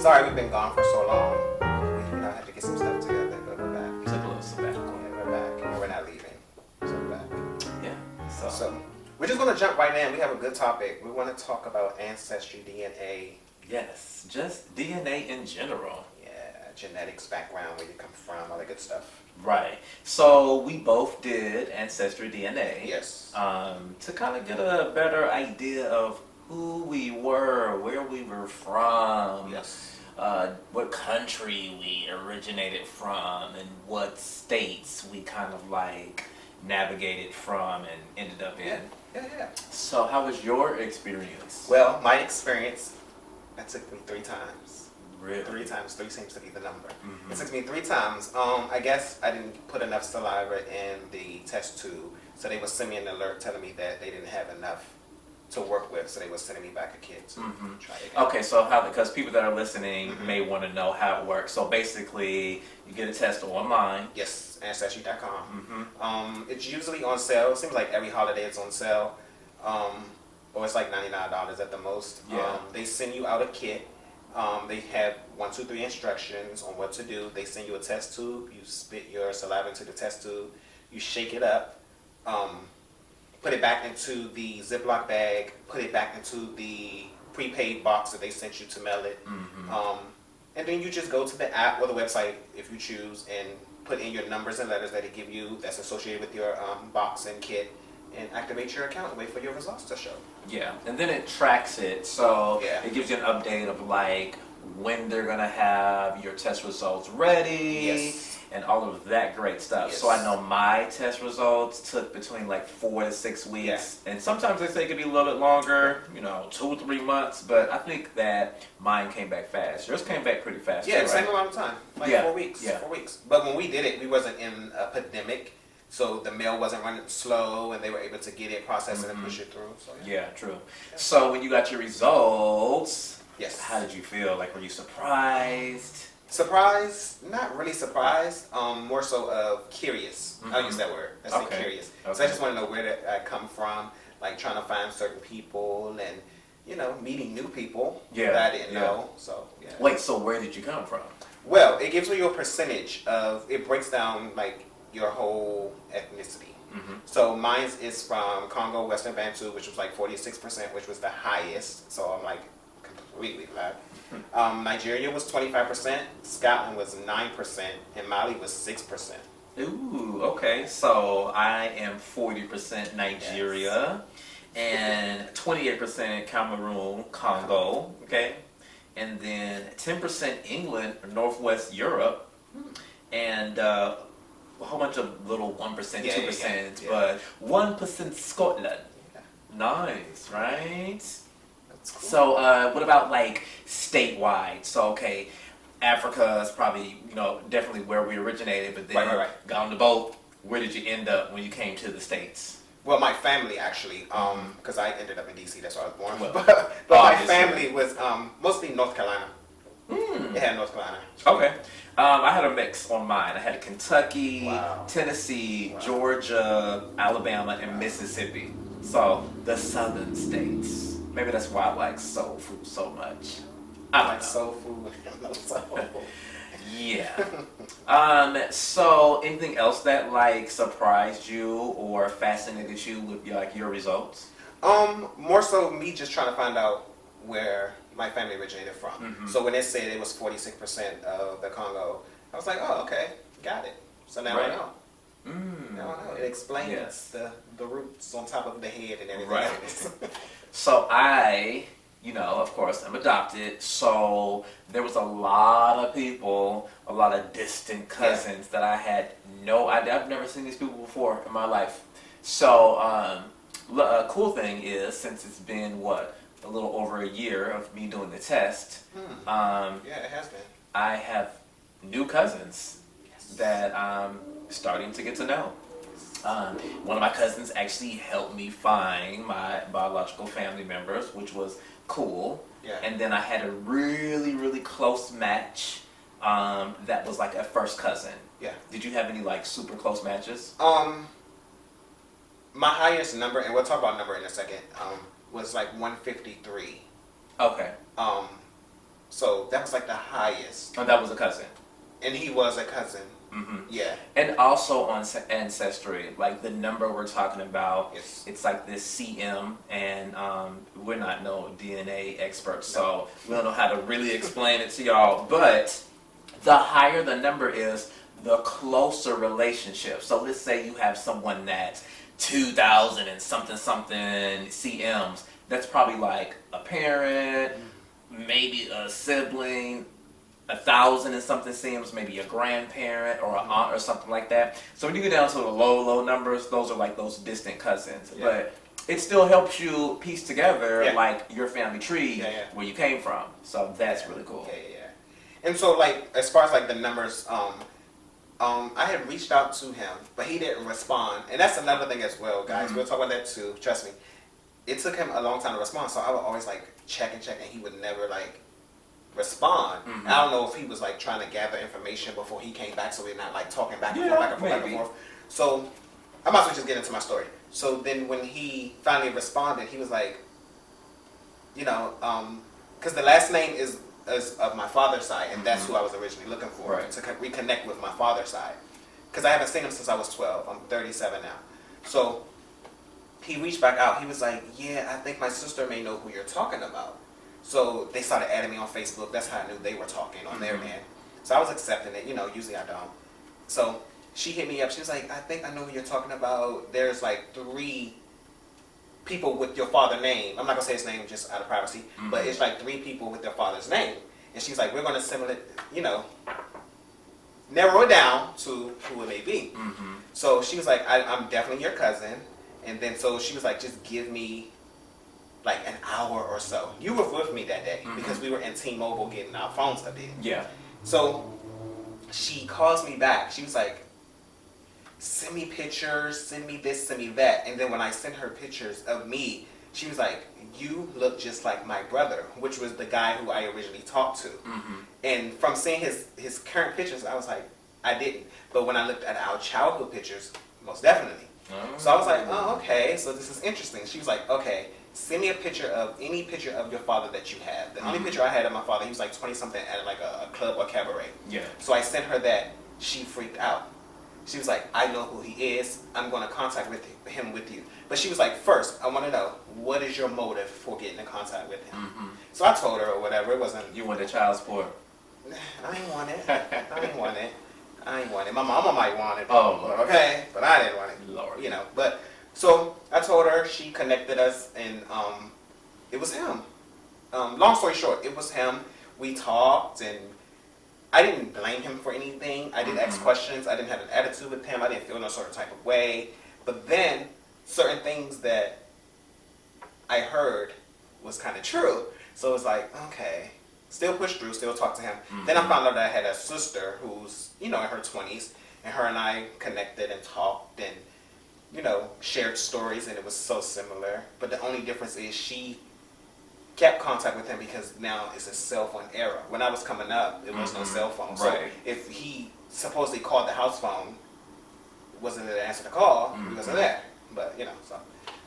Sorry we've been gone for so long. We had to get some stuff together, but we're back. Took a little sabbatical. Yeah, we're back. And we're not leaving. So we're back. Yeah. So we're just gonna jump right in. We have a good topic. We want to talk about ancestry, DNA. Yes, just DNA in general. Yeah, genetics, background, where you come from, all that good stuff. Right. So we both did Ancestry DNA. Yes. To kind of get a better idea of who we were, where we were from. Yes. What country we originated from, and what states we kind of like navigated from and ended up in. Yeah. So how was your experience? Well, my experience, that took me 3 times. Really? 3 times. 3 seems to be the number. Mhm. It took me 3 times. I guess I didn't put enough saliva in the test tube, so they would send me an alert telling me that they didn't have enough to work with, so they were sending me back a kit to try it again. Okay, so how, because people that are listening Mhm. may want to know how it works. So basically, you get a test online. Yes, Ancestry.com. Mm-hmm. It's usually on sale. It seems like every holiday it's on sale. Or it's like $99 at the most. Yeah. They send you out a kit. They have 1, 2, 3 instructions on what to do. They send you a test tube. You spit your saliva into the test tube. You shake it up. Put it back into the Ziploc bag. Put it back into the prepaid box that they sent you to mail it. Mm-hmm. And then you just go to the app or the website if you choose and put in your numbers and letters that they give you that's associated with your box and kit, and activate your account and wait for your results to show. Yeah, and then it tracks it, so Yeah. it gives you an update of like when they're gonna have your test results ready, Yes. and all of that great stuff. Yes. So I know my test results took between like 4 to 6 weeks, and sometimes they say it could be a little bit longer, 2 or 3 months. But I think that mine came back fast. Yours came back pretty fast. Yeah, too, same right? amount of time, like Yeah. 4 weeks. Yeah. 4 weeks. But when we did it, we wasn't in a pandemic, so the mail wasn't running slow, and they were able to get it, process it, and push it through. So Yeah, true. So when you got your results, Yes. how did you feel? Like, were you surprised? Surprised? Not really surprised. More so curious. I'll use that word. I say Okay. curious. So Okay. I just want to know where that I come from, like trying to find certain people and meeting new people Yeah, that I didn't yeah. know. So yeah. Wait, so where did you come from? Well, it gives you a percentage of. It breaks down like your whole ethnicity. Mm-hmm. So mine is from Congo, Western Bantu, which was like 46%, which was the highest. So I'm like completely black. Nigeria was 25%, Scotland was 9%, and Mali was 6%. Ooh, okay. So I am 40% Nigeria and 28% Cameroon, Congo, okay? And then 10% England, Northwest Europe, and a whole bunch of little 1%, Yeah, 2%, yeah. but 1% Scotland. Yeah. Nice, right? That's cool. So, what about like statewide? So, okay, Africa is probably definitely where we originated, but then Right. got on the boat. Where did you end up when you came to the States? Well, my family actually, because I ended up in DC, that's where I was born. Well, but my obviously. family was mostly North Carolina. It had North Carolina. Okay, I had a mix on mine. I had Kentucky, Wow. Tennessee, Wow. Georgia, Alabama, and Mississippi. So the southern states. Maybe that's why I like soul food so much. I don't Like know. soul food. No soul food. Yeah. So anything else that like surprised you or fascinated you with your results? More so me just trying to find out where my family originated from. Mhm. So when they said it was 46% of the Congo, I was like, oh, okay, got it. So now I Right. know. Mm. Now I know. It explains Yes. the roots on top of the head and everything Right. else. So I, of course, I'm adopted. So there was a lot of people, a lot of distant cousins that I had no idea. I've never seen these people before in my life. So a cool thing is, since it's been a little over a year of me doing the test, Yeah, it has been. I have new cousins that I'm starting to get to know. One of my cousins actually helped me find my biological family members, which was cool. Yeah. And then I had a really, really close match that was like a first cousin. Yeah. Did you have any like super close matches? My highest number, and we'll talk about number in a second, was like 153. Okay. So that was like the highest. Oh, that was a cousin. And he was a cousin. Mm-hmm. Yeah. And also on Ancestry, like the number we're talking about, Yes. it's like this CM, and we're not no DNA experts, so we don't know how to really explain it to y'all. But the higher the number is, the closer relationship. So let's say you have someone that's 2,000 and something CMs. That's probably like a parent, maybe a sibling. 1,000 and something CMs, maybe a grandparent or an aunt or something like that. So when you get down to the low numbers, those are like those distant cousins. Yeah. But it still helps you piece together Yeah. like your family tree Yeah, yeah. where you came from. So that's really cool. Yeah. And so like as far as like the numbers, I had reached out to him, but he didn't respond. And that's another thing as well, guys. We'll talk about that too. Trust me. It took him a long time to respond, so I would always like check, and he would never like respond. I don't know if he was like trying to gather information before he came back, so we're not like talking back and forth, back and forth, back and forth. So I might as well just get into my story. So then when he finally responded, he was like, you know, because the last name is of my father's side, and that's who I was originally looking for, Right. to reconnect with my father's side. Because I haven't seen him since I was 12. I'm 37 now. So he reached back out. He was like, yeah, I think my sister may know who you're talking about. So they started adding me on Facebook. That's how I knew they were talking on their end. So I was accepting it. You know, usually I don't. So she hit me up. She was like, I think I know who you're talking about. There's like 3 people with your father's name. I'm not going to say his name just out of privacy. But it's like 3 people with their father's name. And she's like, we're going to simulate, you know, narrow it down to who it may be. So she was like, I'm definitely your cousin. And then so she was like, just give me like an hour or so. You were with me that day because we were in T-Mobile getting our phones updated. Yeah. So she calls me back. She was like, send me pictures, send me this, send me that. And then when I sent her pictures of me, she was like, you look just like my brother, which was the guy who I originally talked to. And from seeing his current pictures, I was like, I didn't. But when I looked at our childhood pictures, most definitely. So I was like, oh, okay, so this is interesting. She was like, okay, send me a picture of any picture of your father that you have. The only picture I had of my father, he was like 20-something at like a club or cabaret. Yeah. So I sent her that. She freaked out. She was like, I know who he is. I'm going to contact him with you. But she was like, first, I want to know, what is your motive for getting in contact with him? So I told her or whatever. It wasn't... You went to child support. I ain't want it. I ain't want it. I ain't want it. My mama might want it. Oh, Lord. Okay, but I didn't want it. Lord. You know, but so I told her, she connected us, and it was him. Long story short, it was him. We talked, and I didn't blame him for anything. I didn't ask questions. I didn't have an attitude with him. I didn't feel no sort of type of way. But then certain things that I heard was kind of true. So it was like, okay. Still pushed through, still talked to him. Then I found out that I had a sister who's, you know, in her 20s, and her and I connected and talked and, you know, shared stories, and it was so similar. But the only difference is she kept contact with him because now it's a cell phone era. When I was coming up, it was no cell phone. So Right. if he supposedly called the house phone, wasn't there to answer the call, he wasn't there. But, you know, so,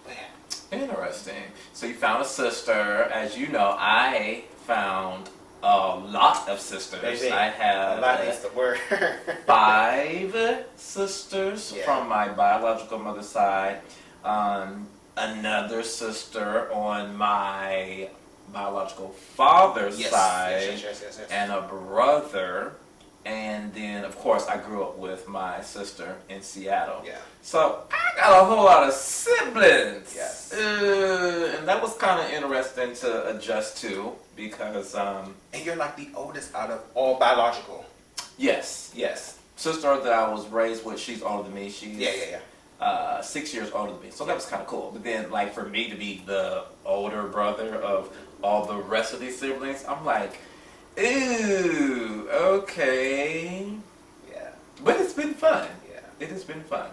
but yeah. Interesting. So you found a sister. As you know, I found a lot of sisters. Baby, I a have lot is the word. 5 sisters Yeah. from my biological mother's side. Another sister on my biological father's side. Yes. And a brother. And then, of course, I grew up with my sister in Seattle. Yeah. So I got a whole lot of siblings. Yes. And that was kind of interesting to adjust to because, And you're like the oldest out of all biological. yes. Sister that I was raised with, she's older than me. She's Yeah. 6 years older than me. So that was kind of cool. But then, like, for me to be the older brother of all the rest of these siblings, I'm like, ooh, okay. Yeah. But it's been fun. Yeah. It has been fun.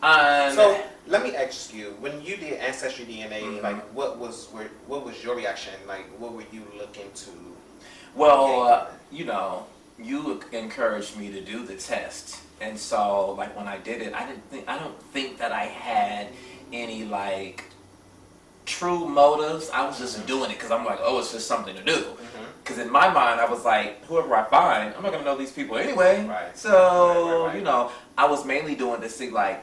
So let me ask you, when you did Ancestry DNA, like what was your reaction? Like what were you looking to? well, you know, you encouraged me to do the test, and so like when I did it, I don't think that I had any like true motives. I was just doing it because I'm like, oh, it's just something to do. Because in my mind, I was like, whoever I find, I'm not gonna know these people anyway. Right. So Right. you know, I was mainly doing to see like,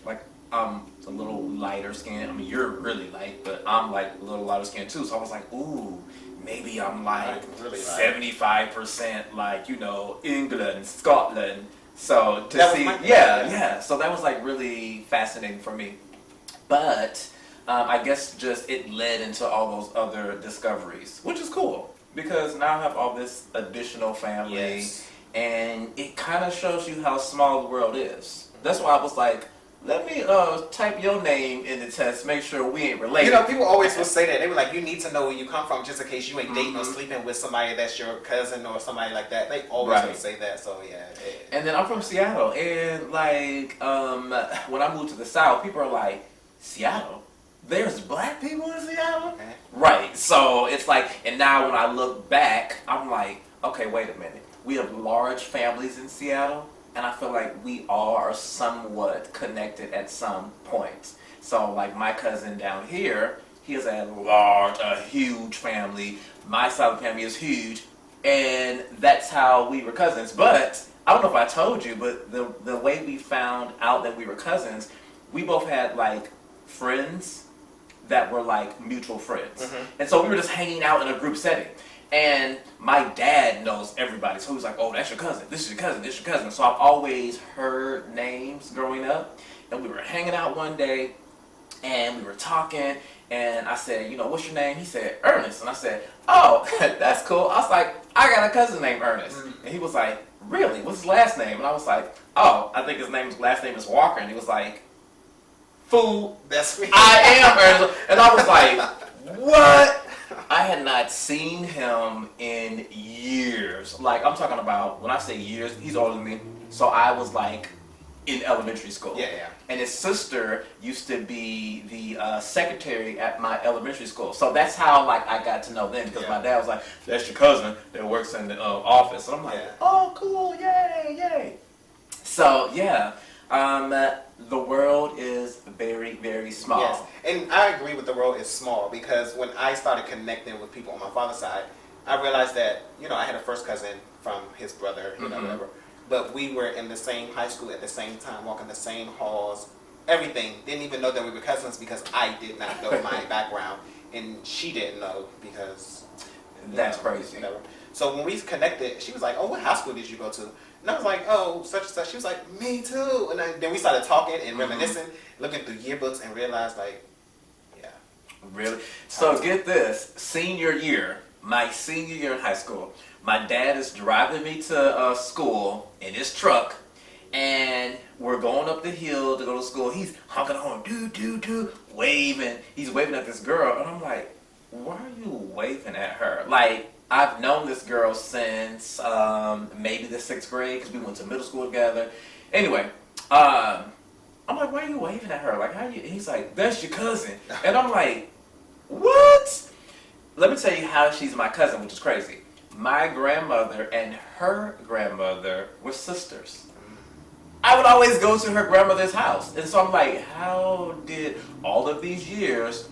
like I'm a little lighter skin. I mean, you're really light, but I'm like a little lighter skin too. So I was like, ooh, maybe I'm like Really light. 75% like, you know, England, Scotland. So to That was see, my- yeah. So that was like really fascinating for me. But I guess just it led into all those other discoveries, which is cool because now I have all this additional family, Yes. and it kind of shows you how small the world is. That's why I was like, let me type your name in the test, make sure we ain't related. You know, people always will say that. They were like, you need to know where you come from just in case you ain't dating or Mhm. sleeping with somebody that's your cousin or somebody like that. They always Right. would say that. So, yeah. And then I'm from Seattle, and like when I moved to the South, people are like, Seattle? There's black people in Seattle? Okay. Right. So it's like, and now when I look back, I'm like, okay, wait a minute. We have large families in Seattle, and I feel like we all are somewhat connected at some point. So like my cousin down here, he has a huge family. My side of the family is huge, and that's how we were cousins. But I don't know if I told you, but the way we found out that we were cousins, we both had like friends that were like mutual friends. Mhm. And so we were just hanging out in a group setting. And my dad knows everybody. So he was like, oh, that's your cousin. This is your cousin. This is your cousin. So I've always heard names growing up. And we were hanging out one day and we were talking. And I said, you know, what's your name? He said, Ernest. And I said, oh, that's cool. I was like, I got a cousin named Ernest. And he was like, really? What's his last name? And I was like, oh, I think last name is Walker. And he was like, fool, That's me. I am Ernest. And I was like, what? I had not seen him in years. Like, I'm talking about, when I say years, he's older than me. So I was like in elementary school. Yeah. And his sister used to be the secretary at my elementary school. So that's how like I got to know them, because my dad was like, that's your cousin that works in the office. And I'm like, oh, cool, yay. So, yeah. The world is very, very small. Yes, and I agree with the world is small because when I started connecting with people on my father's side, I realized that, you know, I had a first cousin from his brother, you know, whatever. But we were in the same high school at the same time, walking the same halls, everything. Didn't even know that we were cousins because I did not know my background, and she didn't know because That's crazy. Whatever. So when we connected, she was like, "Oh, what high school did you go to?" And I was like, "Oh, such and such." She was like, "Me too." And then we started talking and reminiscing, looking through yearbooks, and realized like, yeah. Really? So get this, my senior year in high school, my dad is driving me to school in his truck, and we're going up the hill to go to school. He's honking the horn, waving. He's waving at this girl, and I'm like, why are you waving at her? Like, I've known this girl since maybe the 6th grade, because we went to middle school together. Anyway, I'm like, why are you waving at her? Like, how you? He's like, that's your cousin. And I'm like, what? Let me tell you how she's my cousin, which is crazy. My grandmother and her grandmother were sisters. I would always go to her grandmother's house. And so I'm like, how did all of these years,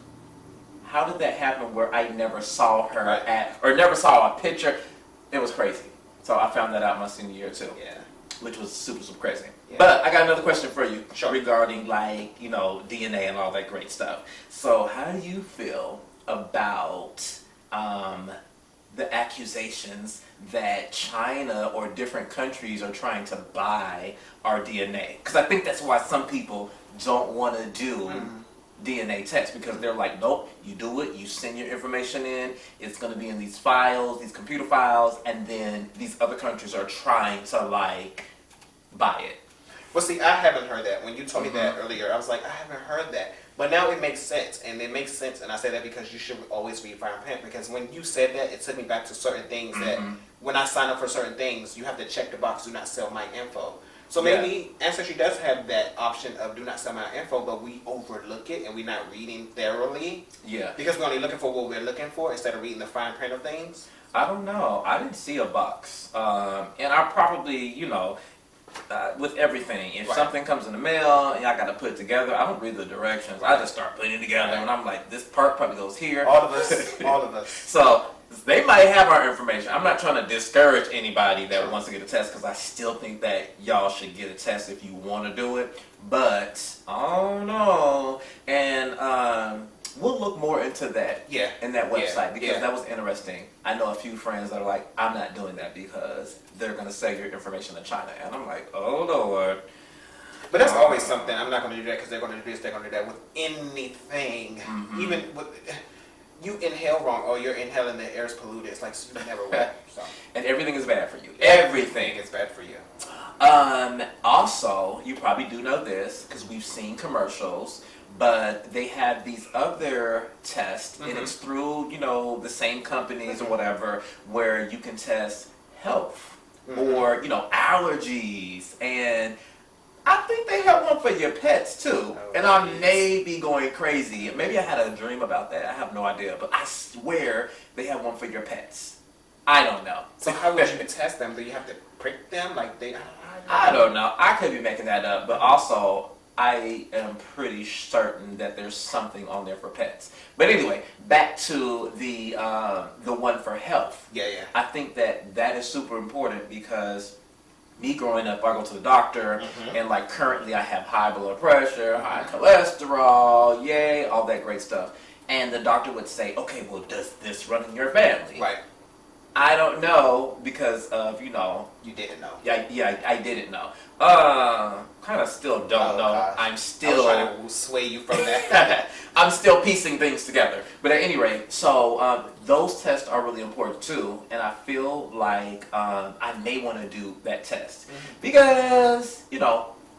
how did that happen where I never saw her or never saw a picture? It was crazy. So I found that out my senior year too. Yeah. Which was super, super crazy. Yeah. But I got another question for you Sure. regarding like, you know, DNA and all that great stuff. So how do you feel about the accusations that China or different countries are trying to buy our DNA? Because I think that's why some people don't want to do DNA tests, because they're like, nope, you do it, you send your information in, it's going to be in these files, these computer files, and then these other countries are trying to like buy it. Well, see, I haven't heard that. When you told me that earlier, I was like, I haven't heard that. But now it makes sense, and it makes sense, and I say that because you should always read fine print, because when you said that, it took me back to certain things that when I sign up for certain things, you have to check the box, do not sell my info. So maybe Ancestry does have that option of do not sell my info, but we overlook it and we're not reading thoroughly. Yeah. Because we're only looking for what we're looking for instead of reading the fine print of things. I don't know. I didn't see a box. And I probably, you know, with everything, if something comes in the mail and I got to put it together, I don't read the directions. I just start putting it together, and I'm like, this part probably goes here. All of us. All of us. So They might have our information. I'm not trying to discourage anybody that wants to get a test because I still think that y'all should get a test if you want to do it. But I don't know, and we'll look more into that. Yeah. In that website because Yeah. that was interesting. I know a few friends that are like, I'm not doing that because they're gonna sell your information to China, and I'm like, oh Lord. But that's always something. I'm not going to do that because they're going to do this, they're going to do that with anything. Mm-hmm. Even with, you inhale wrong or you're inhaling the air's polluted. It's like you never will. So. And everything is bad for you. Everything is bad for you. Also, you probably do know this because we've seen commercials, but they have these other tests, and it's through, the same companies or whatever, where you can test health or, allergies. And I think they have one for your pets too. Oh, and I geez. may be going crazy. Maybe I had a dream about that. I have no idea. But I swear they have one for your pets. I don't know. So how would you test them? Do you have to prick them? Like they? I don't know. I could be making that up. But also, I am pretty certain that there's something on there for pets. But anyway, back to the one for health. Yeah, yeah. I think that is super important because me growing up, I go to the doctor, and like currently I have high blood pressure, high cholesterol, yay, all that great stuff. And the doctor would say, okay, well, does this run in your family? Right. I don't know because of, You didn't know. Yeah, I didn't know. Kind of still don't know. Gosh. I'm I was still trying to sway you from that. I'm still piecing things together. But at any rate, so those tests are really important too, and I feel like I may want to do that test because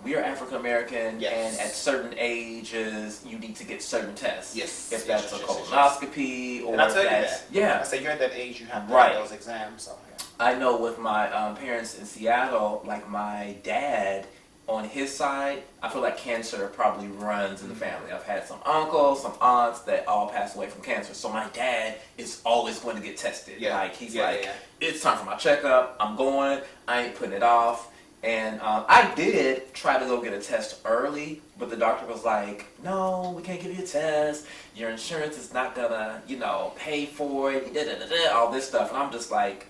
we are African American, Yes. and at certain ages you need to get certain tests. Yes. If Yes, that's a yes, colonoscopy or And I if tell you that's that. yeah. I say you're at that age you have to Right. have those exams. So yeah. I know with my parents in Seattle, like my dad, on his side, I feel like cancer probably runs in the family. I've had some uncles, some aunts that all passed away from cancer. So my dad is always going to get tested. Yeah. Like he's Yeah, like, yeah. it's time for my checkup. I'm going. I ain't putting it off. And I did try to go get a test early, but the doctor was like, no, we can't give you a test. Your insurance is not gonna, pay for it, all this stuff. And I'm just like,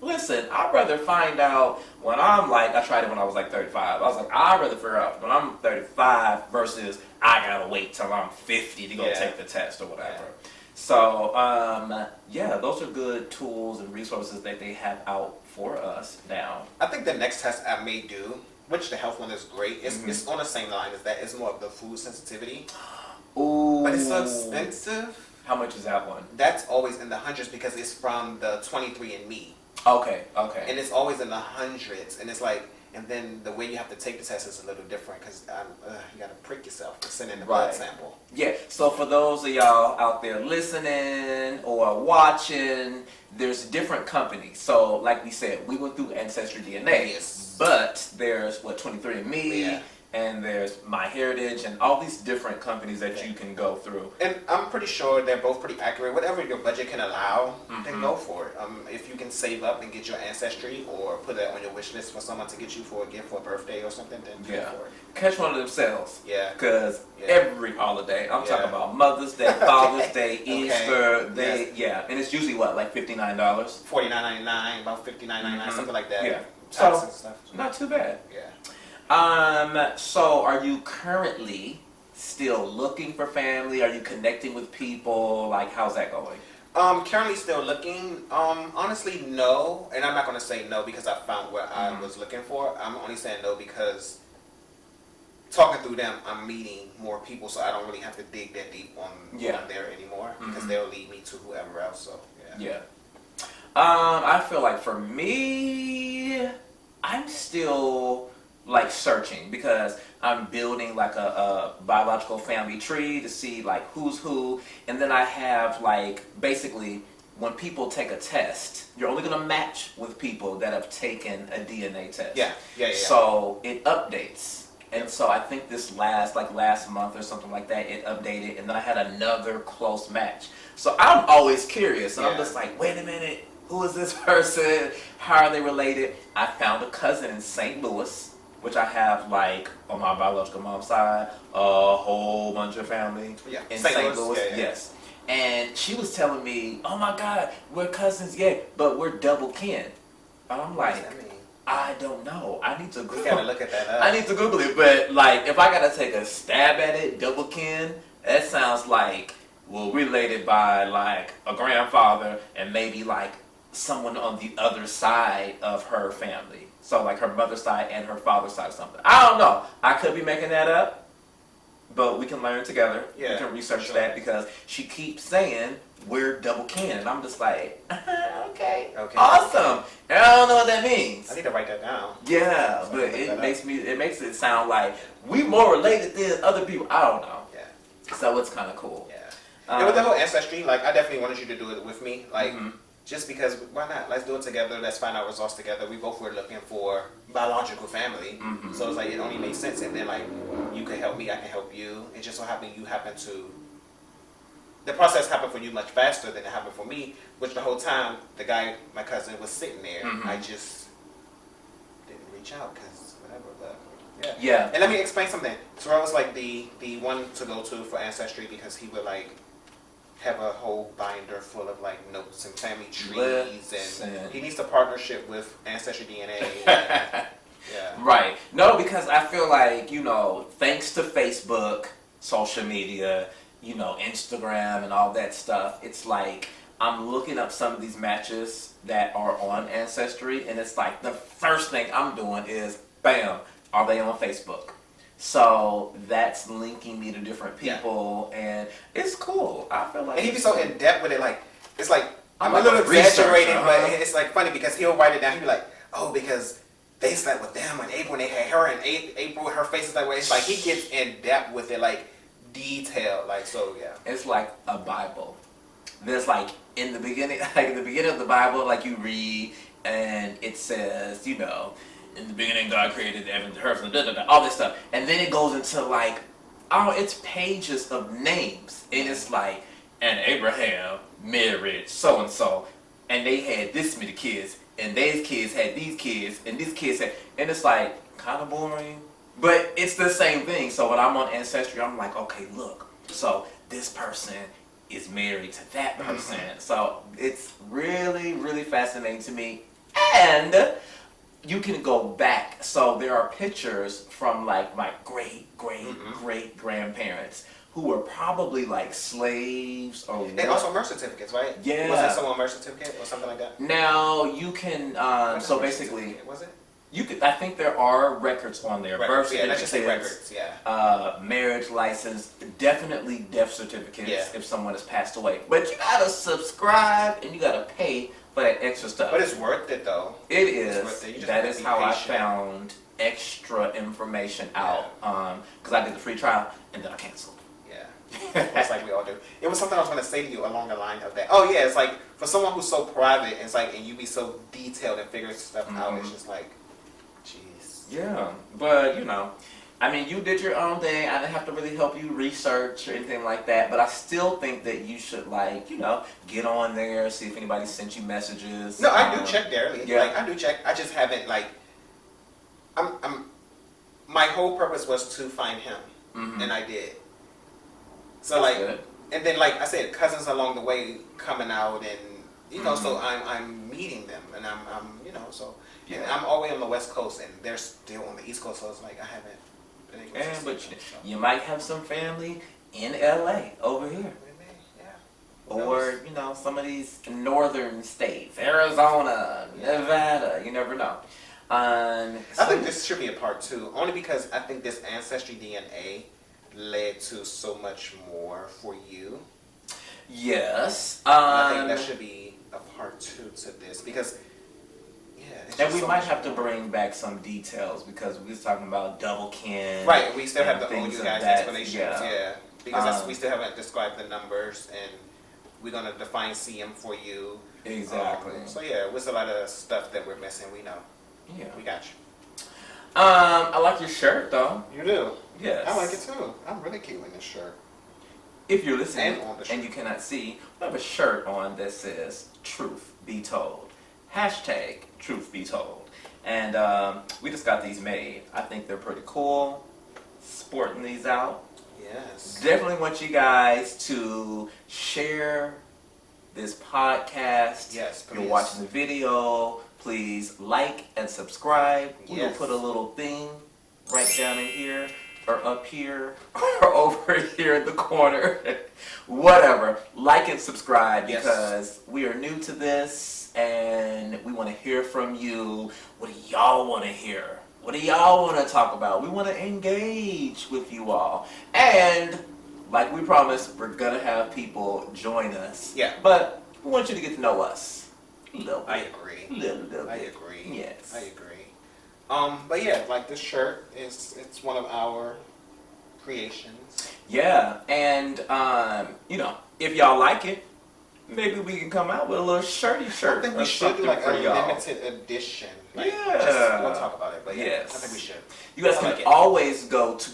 listen, I'd rather find out when I'm like, I tried it when I was like 35. I was like, I'd rather figure out when I'm 35 versus I gotta wait till I'm 50 to go Yeah. take the test or whatever. So, those are good tools and resources that they have out for us now. I think the next test I may do, which the health one is great, it's on the same line as that. It's more of the food sensitivity. Ooh. But it's so expensive. How much is that one? That's always in the hundreds because it's from the 23andMe. Okay. And it's always in the hundreds. And it's like, and then the way you have to take the test is a little different because you got to prick yourself to send in the blood Right. sample. Yeah, so for those of y'all out there listening or watching, there's different companies. So like we said, we went through Ancestry DNA, Yes. but there's 23andMe, Yeah. and there's MyHeritage, and all these different companies that you can go through. And I'm pretty sure they're both pretty accurate. Whatever your budget can allow, then go for it. If you can save up and get your ancestry or put that on your wish list for someone to get you for a gift for a birthday or something, then go Yeah. for it. Catch one of them sales. Yeah. Because Yeah. every holiday, I'm talking Yeah. about Mother's Day, Father's Day, Okay. Easter, and it's usually like $59. $49.99, about $59.99, something like that. Yeah. Taxes So, and stuff. not too bad. Yeah. So are you currently still looking for family? Are you connecting with people? Like, how's that going? Currently still looking. Honestly, no. And I'm not going to say no because I found what I was looking for. I'm only saying no because talking through them, I'm meeting more people, so I don't really have to dig that deep on there anymore because they'll lead me to whoever else. So, Yeah. I feel like for me, I'm still like searching because I'm building like a biological family tree to see like who's who, and then I have like basically when people take a test, you're only gonna match with people that have taken a DNA test. Yeah. So it updates. And so I think this last month or something like that, it updated, and then I had another close match. So I'm always curious, and I'm Yeah. just like, wait a minute, who is this person? How are they related? I found a cousin in St. Louis, which I have like on my biological mom's side, a whole bunch of family Yeah. in St. St. Louis, Louis. yeah. Yes. And she was telling me, "Oh my God, we're cousins, yeah, but we're double kin." And I'm What does like, that mean? I don't know. I need to We Google. gotta look at that up. I need to Google it. But like, if I gotta take a stab at it, double kin, that sounds like we're related by like a grandfather and maybe like someone on the other side of her family. So like her mother's side and her father's side or something. I don't know. I could be making that up. But we can learn together. Yeah, We can research sure. that because she keeps saying we're double kin. And I'm just like, okay, Okay. awesome. And I don't know what that means. I need to write that down. Yeah, So but look that it up. makes it sound like we more related than other people. I don't know. Yeah. So it's kind of cool. Yeah. And with the whole ancestry, like I definitely wanted you to do it with me, like Mhm. just because why not? Let's do it together. Let's find our results together. We both were looking for biological family, Mhm. so it's like it only makes sense. And then like you can help me, I can help you. It just so happened you happen to. The process happened for you much faster than it happened for me. Which the whole time the guy, my cousin, was sitting there. Mhm. I just didn't reach out because whatever. But yeah. Yeah. And let me explain something. Terrell was like the one to go to for ancestry because he would like have a whole binder full of like notes and family trees, Listen. and he needs a partnership with Ancestry DNA. Yeah. Right. No, because I feel like, thanks to Facebook, social media, Instagram and all that stuff, it's like I'm looking up some of these matches that are on Ancestry, and it's like the first thing I'm doing is, bam, are they on Facebook? So that's linking me to different people, and it's cool. I feel like And he'd be it's so cool. in depth with it, like it's like I'm like a little a researcher, exaggerating, but huh? it's like funny because he'll write it down. He'd be like, "Oh, because they slept with them in April, and they had her in April. Her face is like, well, it's like he gets in depth with it, like detail, like so, yeah." It's like a Bible. There's like in the beginning, like in the beginning of the Bible, like you read, and it says, in the beginning God created the heavens and earth, and all this stuff, and then it goes into like, it's pages of names, and it's like, and Abraham married so and so, and they had this many kids, and these kids had these kids, and these kids had, and it's like kind of boring, but it's the same thing. So when I'm on Ancestry, I'm like, okay, look, so this person is married to that person. So it's really, really fascinating to me. And you can go back. So there are pictures from like my great grandparents who were probably like slaves or And also birth certificates, right? Yeah. Was it someone birth certificate or something like that? Now you can so Birth basically certificate, was it? you could, I think there are records on there. Records, Birth yeah, let's just say certificates, records, yeah. marriage license, definitely death certificates Yeah. if someone has passed away. But you gotta subscribe and you gotta pay for that extra stuff. But it's worth it though. It It's is. worth it. You just That have is to be how patient. I found extra information out. Because I did the free trial and then I canceled. Yeah. It's like we all do. It was something I was going to say to you along the line of that. Oh yeah, it's like for someone who's so private, it's like, and you be so detailed and figure stuff out. It's just like, jeez. Yeah, but I mean, you did your own thing. I didn't have to really help you research or anything like that. But I still think that you should, get on there, see if anybody sent you messages. No, I do check daily. Yeah. Like I do check. I just haven't my whole purpose was to find him, and I did. So That's good. and then like I said, cousins along the way coming out, and so I'm meeting them, and I'm so. And Yeah. I'm all the way on the West Coast, and they're still on the East Coast, so it's like I haven't been able to And see but them, so. you might have some family in LA over here. Maybe, yeah. Who Or, knows? some of these northern states, Arizona, Nevada, you never know. I think this should be a part 2, only because I think this Ancestry DNA led to so much more for you. Yes. And I think that should be a part 2 to this, because it's and just we so might much have to more. bring back some details because we was talking about double kin. Right, we still have and the old things you of guys that, explanations, yeah. yeah. Because we still haven't described the numbers, and we're going to define CM for you. Exactly. So yeah, there's a lot of stuff that we're missing, we know. Yeah. We got you. I like your shirt though. You do? Yes. I like it too. I'm really cute in this shirt. If you're listening And on the shirt. and you cannot see, we have a shirt on that says "Truth Be Told." Hashtag Truth Be Told. And we just got these made. I think they're pretty cool. Sporting these out. Yes. Definitely want you guys to share this podcast. Yes, If you're please. watching the video, please like and subscribe. We will Yes. put a little thing right down in here, or up here, or over here in the corner. Whatever. Like and subscribe, Yes. because we are new to this and we want to hear from you. What do y'all want to hear? What do y'all want to talk about? We want to engage with you all. And like we promised, we're going to have people join us. Yeah. But we want you to get to know us. A little bit. I agree. Little bit. I agree. Yes. I agree. But yeah, like this shirt it's one of our creations. Yeah. And, if y'all like it, maybe we can come out with a little shirty shirt. I think or we should do something like a for y'all. limited edition. Like, Yeah. we'll talk about it, but yeah, Yes. I think we should. You guys I can like it. always go to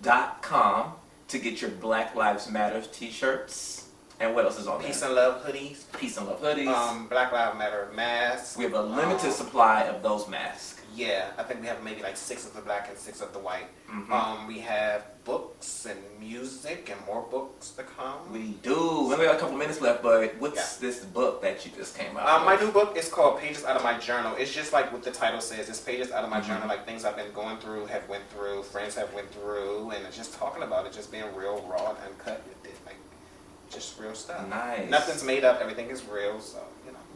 brownboadesigns.com to get your Black Lives Matter t-shirts. And what else is on Peace there? and love hoodies. Peace and love hoodies. Black Lives Matter masks. We have a limited supply of those masks. Yeah, I think we have maybe like 6 of the black and 6 of the white. Mhm. We have books and music and more books to come. We do. We only got a couple minutes left, but what's this book that you just came out My with? new book is called Pages Out of My Journal. It's just like what the title says. It's pages out of my journal, like things I've been going through, went through, friends have went through, and it's just talking about it, just being real, raw, and uncut with it, like just real stuff. Nice. Nothing's made up. Everything is real. So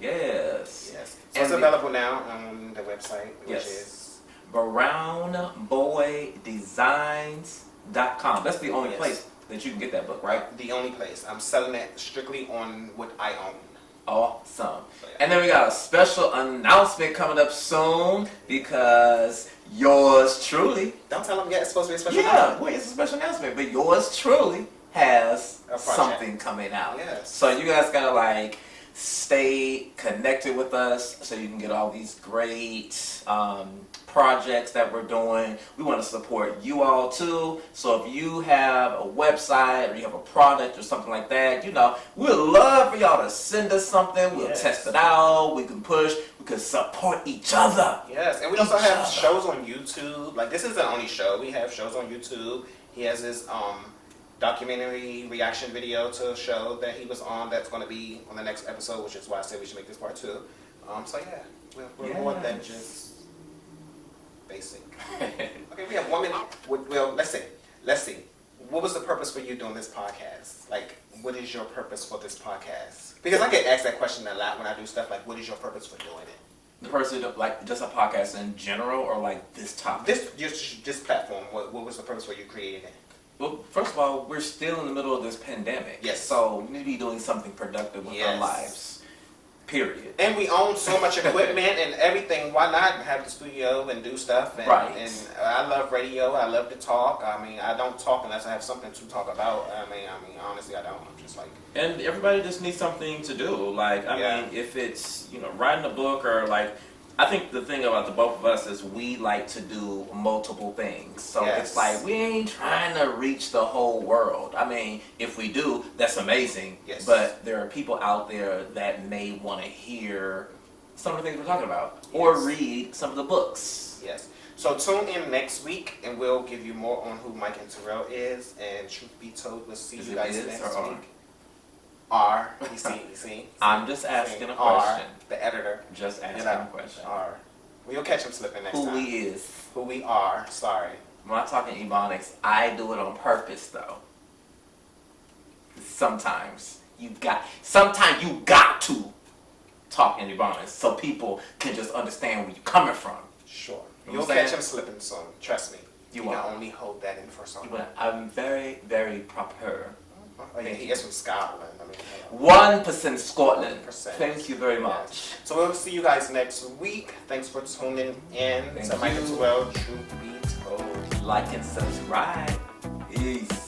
Yes. yes. So And it's available now on the website, which Yes. is brownboydesigns.com. That's the only Yes. place that you can get that book, right? the only place. I'm selling it strictly on what I own. Awesome. So, yeah. And then we got a special announcement coming up soon because yours truly, Don't tell them yet. It's supposed to be a special. yeah, wait, it's a special announcement, but yours truly has A project. something coming out. Yes. So you guys gotta like stay connected with us so you can get all these great projects that we're doing. We want to support you all too. So if you have a website or you have a product or something like that, we'd love for y'all to send us something. We'll Yes. test it out. We can push. We can support each other. Yes, and we also Each have other. shows on YouTube. Like this isn't the only show. We have shows on YouTube. He has his documentary reaction video to a show that he was on that's going to be on the next episode, which is why I said we should make this part 2. So yeah, we're more than Yes. just basic. Okay, we have 1 minute. Well, let's see. What was the purpose for you doing this podcast? Like, what is your purpose for this podcast? Because I get asked that question a lot when I do stuff like, what is your purpose for doing it? The person, like, just a podcast in general or like this topic? This platform, what was the purpose for you creating it? Well, first of all, we're still in the middle of this pandemic. Yes. So we need to be doing something productive with our Yes. lives. Period. And we own so much equipment and everything. Why not have the studio and do stuff? And, Right. And I love radio. I love to talk. I mean, I don't talk unless I have something to talk about. I mean, honestly, I don't. I'm just like. And everybody just needs something to do. Like, I Yeah. mean, if it's, writing a book or like, I think the thing about the both of us is we like to do multiple things. So Yes. it's like, we ain't trying to reach the whole world. I mean, if we do, that's amazing. Yes. But there are people out there that may want to hear some of the things we're talking about or Yes. read some of the books. Yes. So tune in next week, and we'll give you more on who Mike and Terrell is. And truth be told, we'll see Is you it guys is next or are? week. R. You see. I'm just asking a R, question. the editor. Just asking You know, a question. R. Well, you'll catch him slipping next Who time. we is. Who we are. Sorry. When I'm talking Ebonics, I do it on purpose though. Sometimes you got to talk in Ebonics so people can just understand where you're coming from. Sure. You know You'll what I'm catch saying? him slipping soon. Trust me. You can are. only hold that in for so long. But I'm very, very proper. Oh, yeah, he is from Scotland. I mean, hello. 1% Scotland. 1%. Thank you very Yes. much. So we'll see you guys next week. Thanks for tuning in Thank to Mike you. and Terrell, Truth Be Told. Like and subscribe. Peace.